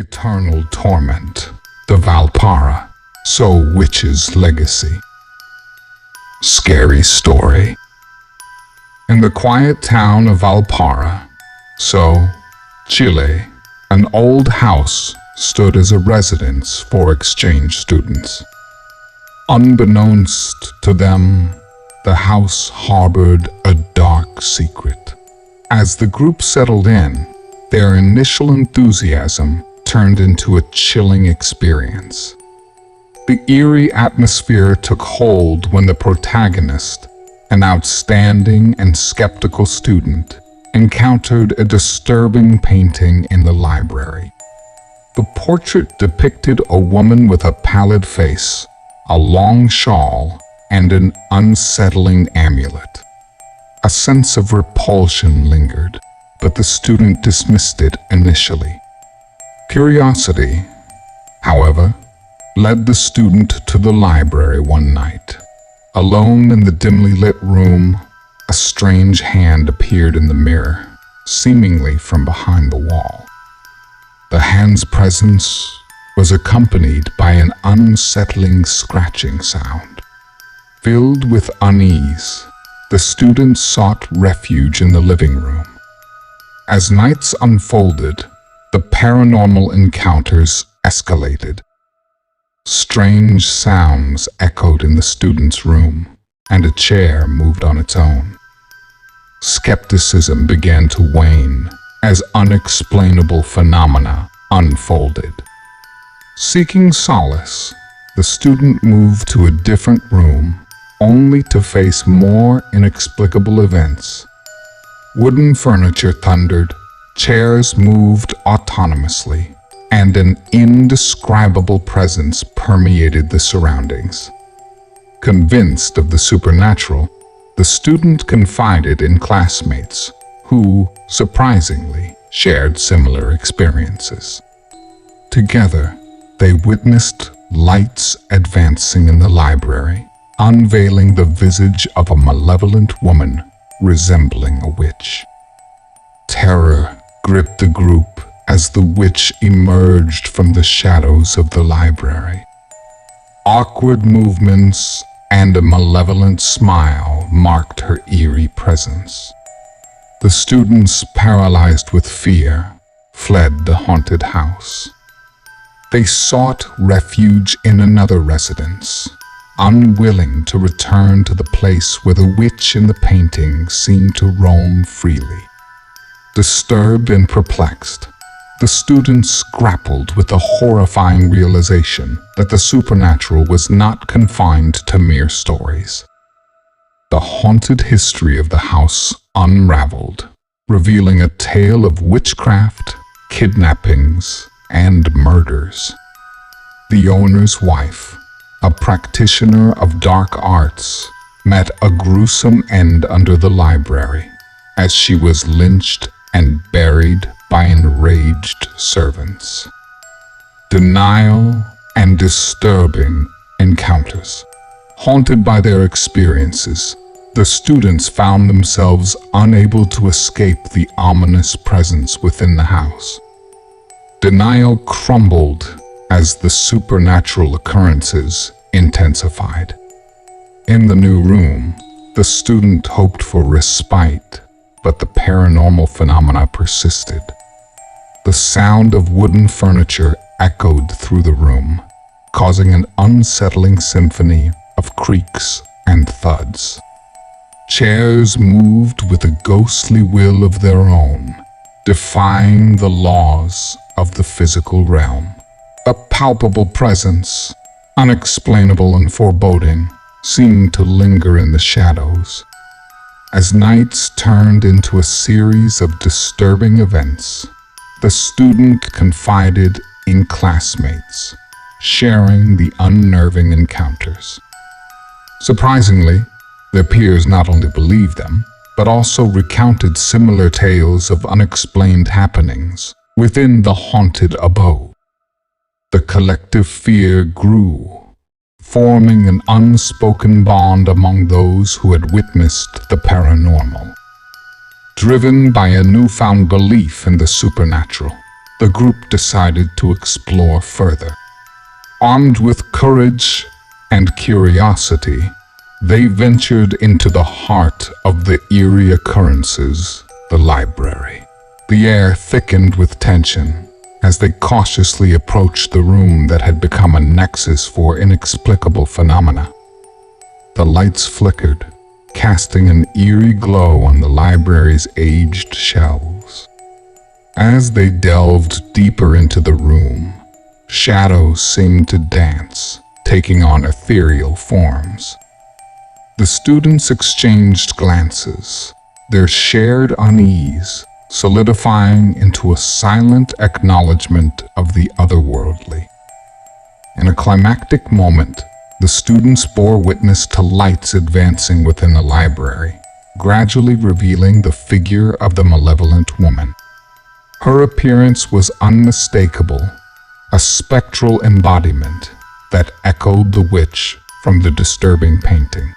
Eternal Torment, the Valparaíso Witch's Legacy. Scary story. In the quiet town of Valparaíso, Chile, an old house stood as a residence for exchange students. Unbeknownst to them, the house harbored a dark secret. As the group settled in, their initial enthusiasm turned into a chilling experience. The eerie atmosphere took hold when the protagonist, an outstanding and skeptical student, encountered a disturbing painting in the library. The portrait depicted a woman with a pallid face, a long shawl, and an unsettling amulet. A sense of repulsion lingered, but the student dismissed it initially. Curiosity, however, led the student to the library one night. Alone in the dimly lit room, a strange hand appeared in the mirror, seemingly from behind the wall. The hand's presence was accompanied by an unsettling scratching sound. Filled with unease, the student sought refuge in the living room. As nights unfolded, the paranormal encounters escalated. Strange sounds echoed in the student's room, and a chair moved on its own. Skepticism began to wane as unexplainable phenomena unfolded. Seeking solace, the student moved to a different room, only to face more inexplicable events. Wooden furniture thundered, chairs moved autonomously, and an indescribable presence permeated the surroundings. Convinced of the supernatural, the student confided in classmates who, surprisingly, shared similar experiences. Together, they witnessed lights advancing in the library, unveiling the visage of a malevolent woman resembling a witch. Terror gripped the group as the witch emerged from the shadows of the library. Awkward movements and a malevolent smile marked her eerie presence. The students, paralyzed with fear, fled the haunted house. They sought refuge in another residence, unwilling to return to the place where the witch in the painting seemed to roam freely. Disturbed and perplexed, the students grappled with the horrifying realization that the supernatural was not confined to mere stories. The haunted history of the house unraveled, revealing a tale of witchcraft, kidnappings, and murders. The owner's wife, a practitioner of dark arts, met a gruesome end under the library as she was lynched and buried by enraged servants. Denial and disturbing encounters. Haunted by their experiences, the students found themselves unable to escape the ominous presence within the house. Denial crumbled as the supernatural occurrences intensified. In the new room, the student hoped for respite, but the paranormal phenomena persisted. The sound of wooden furniture echoed through the room, causing an unsettling symphony of creaks and thuds. Chairs moved with a ghostly will of their own, defying the laws of the physical realm. A palpable presence, unexplainable and foreboding, seemed to linger in the shadows. As nights turned into a series of disturbing events, the student confided in classmates, sharing the unnerving encounters. Surprisingly, their peers not only believed them, but also recounted similar tales of unexplained happenings within the haunted abode. The collective fear grew, forming an unspoken bond among those who had witnessed the paranormal. Driven by a newfound belief in the supernatural, the group decided to explore further. Armed with courage and curiosity, they ventured into the heart of the eerie occurrences, the library. The air thickened with tension as they cautiously approached the room that had become a nexus for inexplicable phenomena. The lights flickered, casting an eerie glow on the library's aged shelves. As they delved deeper into the room, shadows seemed to dance, taking on ethereal forms. The students exchanged glances, their shared unease solidifying into a silent acknowledgement of the otherworldly. In a climactic moment, the students bore witness to lights advancing within the library, gradually revealing the figure of the malevolent woman. Her appearance was unmistakable, a spectral embodiment that echoed the witch from the disturbing painting.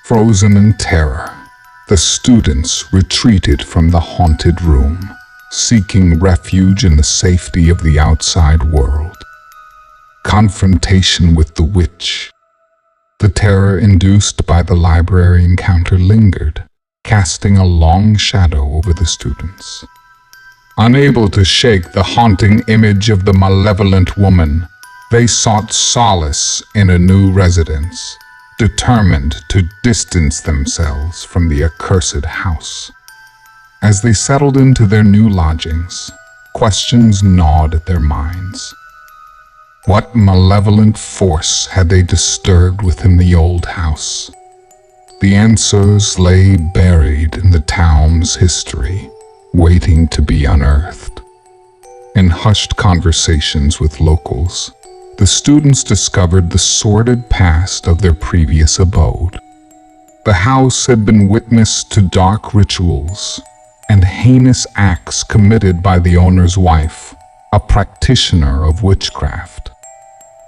Frozen in terror, the students retreated from the haunted room, seeking refuge in the safety of the outside world. Confrontation with the witch. The terror induced by the library encounter lingered, casting a long shadow over the students. Unable to shake the haunting image of the malevolent woman, they sought solace in a new residence, determined to distance themselves from the accursed house. As they settled into their new lodgings, questions gnawed at their minds. What malevolent force had they disturbed within the old house? The answers lay buried in the town's history, waiting to be unearthed. In hushed conversations with locals, the students discovered the sordid past of their previous abode. The house had been witness to dark rituals and heinous acts committed by the owner's wife, a practitioner of witchcraft.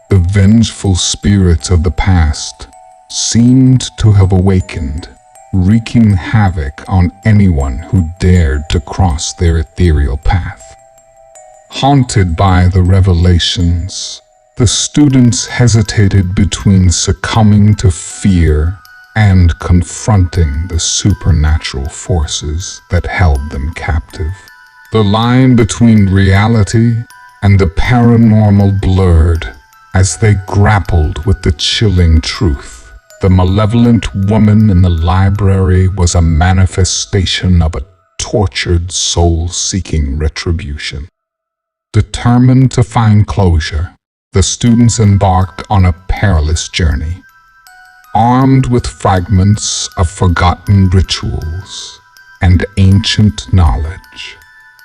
The vengeful spirits of the past seemed to have awakened, wreaking havoc on anyone who dared to cross their ethereal path. Haunted by the revelations, the students hesitated between succumbing to fear and confronting the supernatural forces that held them captive. The line between reality and the paranormal blurred as they grappled with the chilling truth. The malevolent woman in the library was a manifestation of a tortured soul seeking retribution. Determined to find closure, the students embarked on a perilous journey. Armed with fragments of forgotten rituals and ancient knowledge,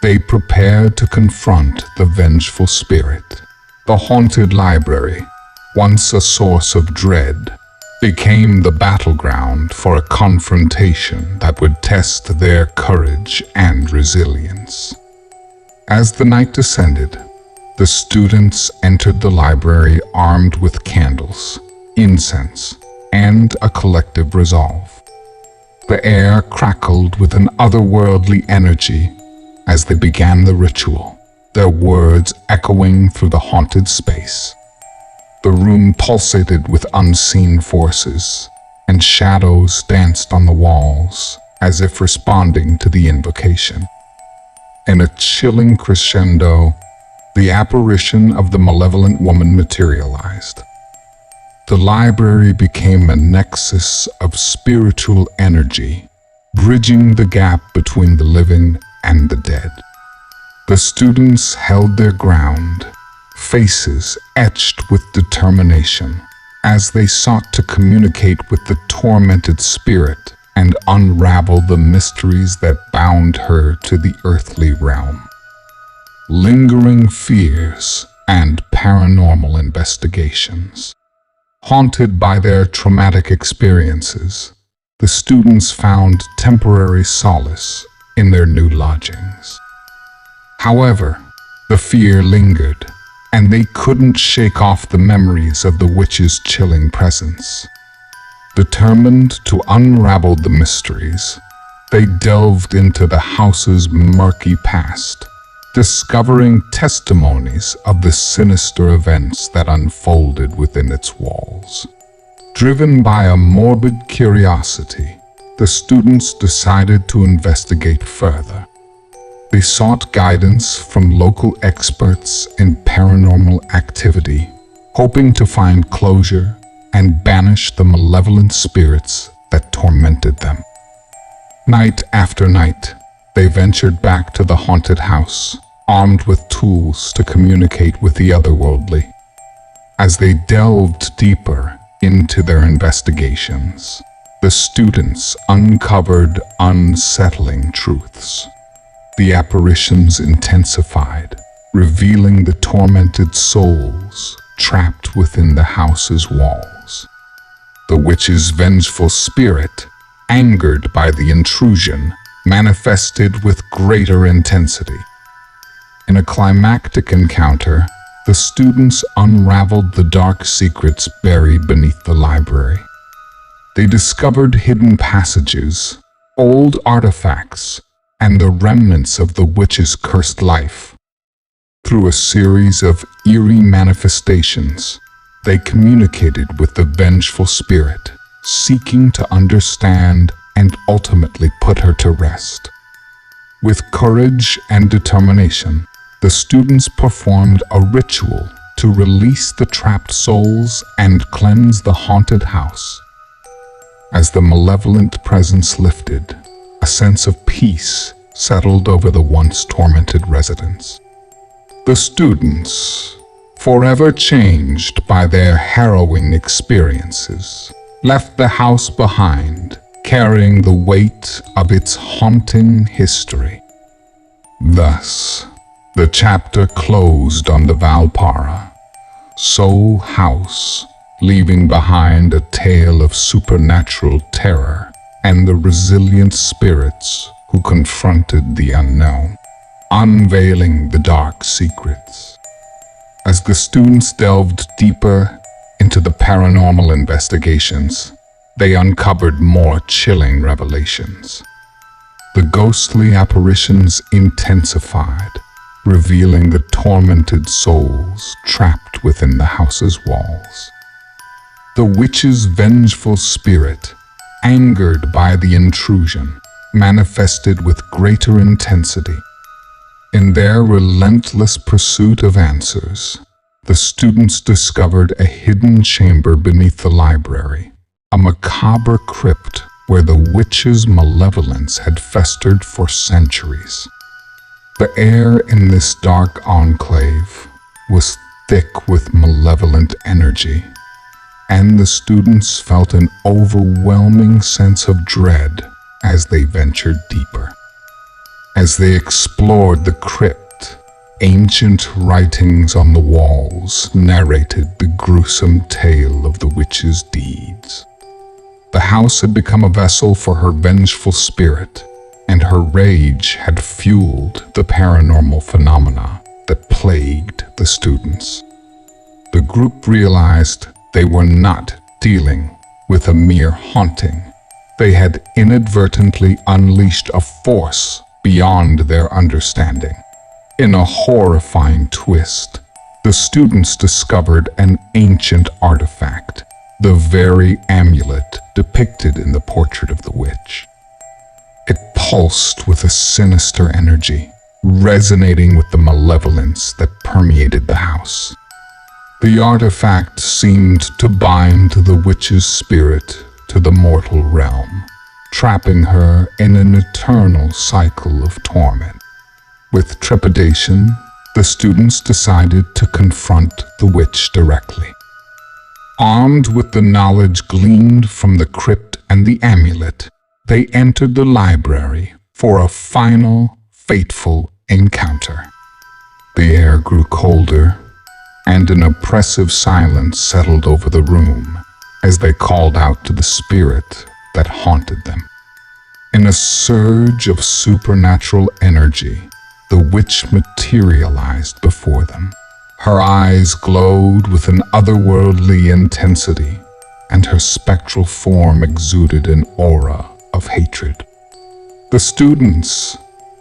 they prepared to confront the vengeful spirit. The haunted library, once a source of dread, became the battleground for a confrontation that would test their courage and resilience. As the night descended, the students entered the library armed with candles, incense, and a collective resolve. The air crackled with an otherworldly energy as they began the ritual, their words echoing through the haunted space. The room pulsated with unseen forces, and shadows danced on the walls as if responding to the invocation. In a chilling crescendo, the apparition of the malevolent woman materialized. The library became a nexus of spiritual energy, bridging the gap between the living and the dead. The students held their ground, faces etched with determination, as they sought to communicate with the tormented spirit and unravel the mysteries that bound her to the earthly realm. Lingering fears and paranormal investigations. Haunted by their traumatic experiences, the students found temporary solace in their new lodgings. However, the fear lingered, and they couldn't shake off the memories of the witch's chilling presence. Determined to unravel the mysteries, they delved into the house's murky past, discovering testimonies of the sinister events that unfolded within its walls. Driven by a morbid curiosity, the students decided to investigate further. They sought guidance from local experts in paranormal activity, hoping to find closure and banish the malevolent spirits that tormented them. Night after night, they ventured back to the haunted house, armed with tools to communicate with the otherworldly. As they delved deeper into their investigations, the students uncovered unsettling truths. The apparitions intensified, revealing the tormented souls trapped within the house's walls. The witch's vengeful spirit, angered by the intrusion, manifested with greater intensity. In a climactic encounter, the students unraveled the dark secrets buried beneath the library. They discovered hidden passages, old artifacts, and the remnants of the witch's cursed life. Through a series of eerie manifestations, they communicated with the vengeful spirit, seeking to understand and ultimately put her to rest. With courage and determination, the students performed a ritual to release the trapped souls and cleanse the haunted house. As the malevolent presence lifted, a sense of peace settled over the once tormented residents. The students, forever changed by their harrowing experiences, left the house behind, carrying the weight of its haunting history. Thus, the chapter closed on the Valparaíso house, leaving behind a tale of supernatural terror and the resilient spirits who confronted the unknown, unveiling the dark secrets. As the students delved deeper into the paranormal investigations, they uncovered more chilling revelations. The ghostly apparitions intensified, revealing the tormented souls trapped within the house's walls. The witch's vengeful spirit, angered by the intrusion, manifested with greater intensity. In their relentless pursuit of answers, the students discovered a hidden chamber beneath the library, a macabre crypt where the witch's malevolence had festered for centuries. The air in this dark enclave was thick with malevolent energy, and the students felt an overwhelming sense of dread as they ventured deeper. As they explored the crypt, ancient writings on the walls narrated the gruesome tale of the witch's deeds. The house had become a vessel for her vengeful spirit, and her rage had fueled the paranormal phenomena that plagued the students. The group realized they were not dealing with a mere haunting. They had inadvertently unleashed a force beyond their understanding. In a horrifying twist, the students discovered an ancient artifact, the very amulet depicted in the portrait of the witch. It pulsed with a sinister energy, resonating with the malevolence that permeated the house. The artifact seemed to bind the witch's spirit to the mortal realm, trapping her in an eternal cycle of torment. With trepidation, the students decided to confront the witch directly. Armed with the knowledge gleaned from the crypt and the amulet, they entered the library for a final, fateful encounter. The air grew colder, and an oppressive silence settled over the room as they called out to the spirit that haunted them. In a surge of supernatural energy, the witch materialized before them. Her eyes glowed with an otherworldly intensity, and her spectral form exuded an aura of hatred. The students,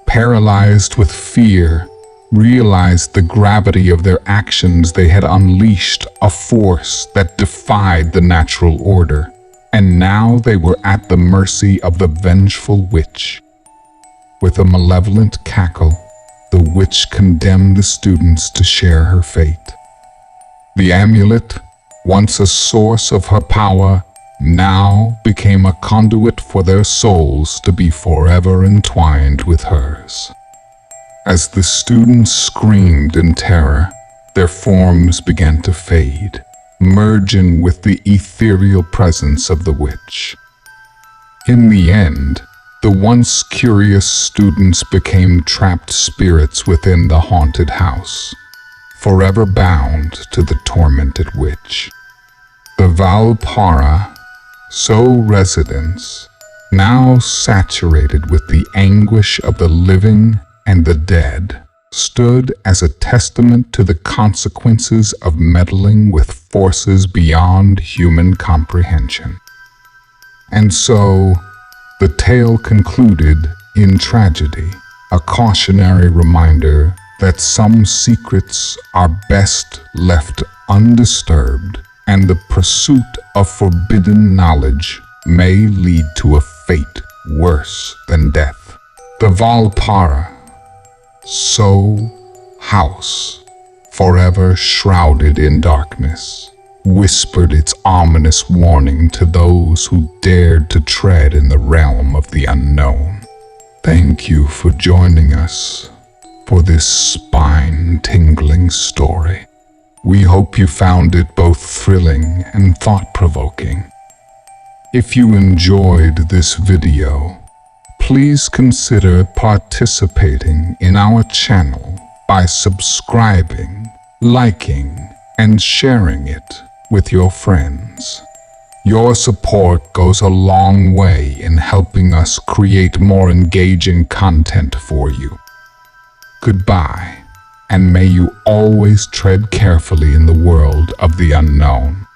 paralyzed with fear, realized the gravity of their actions. They had unleashed a force that defied the natural order, and now they were at the mercy of the vengeful witch. With a malevolent cackle, the witch condemned the students to share her fate. The amulet, once a source of her power, now became a conduit for their souls to be forever entwined with hers. As the students screamed in terror, their forms began to fade, merging with the ethereal presence of the witch. In the end, the once curious students became trapped spirits within the haunted house, forever bound to the tormented witch. The Valparaíso residence, now saturated with the anguish of the living and the dead, stood as a testament to the consequences of meddling with forces beyond human comprehension. And so, the tale concluded in tragedy, a cautionary reminder that some secrets are best left undisturbed, and the pursuit of forbidden knowledge may lead to a fate worse than death. The Valparaíso house, forever shrouded in darkness, whispered its ominous warning to those who dared to tread in the realm of the unknown. Thank you for joining us for this spine-tingling story. We hope you found it both thrilling and thought-provoking. If you enjoyed this video, please consider participating in our channel by subscribing, liking, and sharing it with your friends. Your support goes a long way in helping us create more engaging content for you. Goodbye, and may you always tread carefully in the world of the unknown.